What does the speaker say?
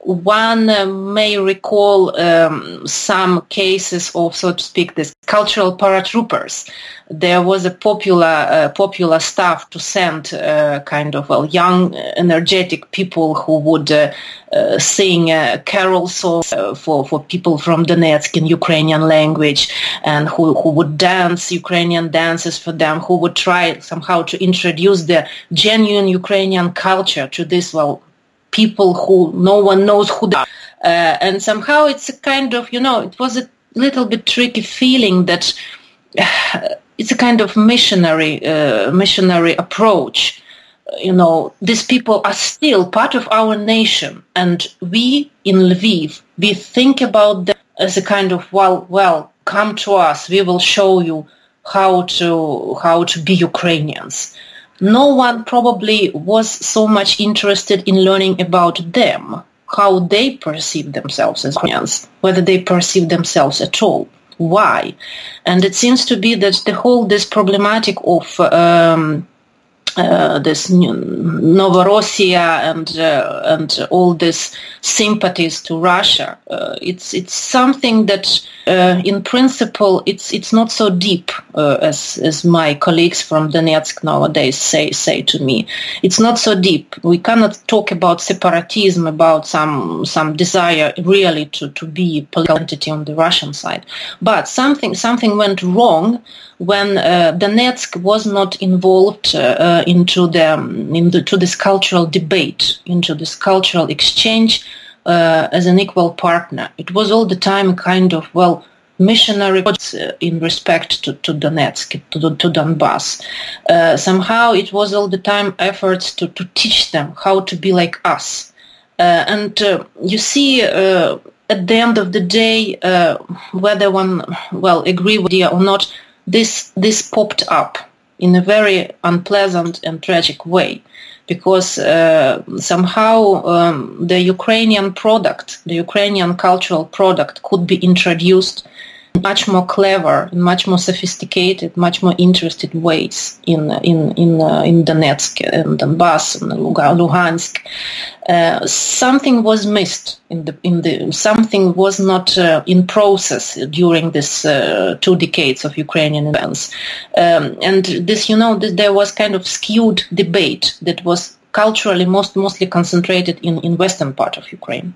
one may recall some cases of, so to speak, this cultural paratroopers. There was a popular staff to send young, energetic people who would sing carol songs for people from Donetsk in Ukrainian language, and who would dance Ukrainian dances for them, who would try somehow to introduce the genuine Ukrainian culture to this, people who no one knows who they are. And somehow it's a kind of, it was a little bit tricky feeling that it's a kind of missionary approach. These people are still part of our nation, and we in Lviv, we think about them as a kind of, come to us, we will show you how to be Ukrainians. No one probably was so much interested in learning about them, how they perceive themselves as Ukrainians, whether they perceive themselves at all. Why? And it seems to be that this problematic of this Novorossiya and all this sympathies to Russia, it's something that in principle it's not so deep as my colleagues from Donetsk nowadays say to me. It's not so deep. We cannot talk about separatism, about some desire really to be a political entity on the Russian side. But something went wrong when Donetsk was not involved into this cultural debate, into this cultural exchange as an equal partner. It was all the time a kind of, missionary in respect to Donetsk, to Donbass. Somehow it was all the time efforts to teach them how to be like us. And you see, at the end of the day, whether one, agree with you or not, this popped up in a very unpleasant and tragic way, because somehow the Ukrainian product, the Ukrainian cultural product, could be introduced in much more clever, much more sophisticated, much more interested ways in Donetsk and Donbass and Luhansk. Something was missed something was not in process during this 2 decades of Ukrainian events, and this, there was kind of skewed debate that was culturally mostly concentrated in western part of Ukraine.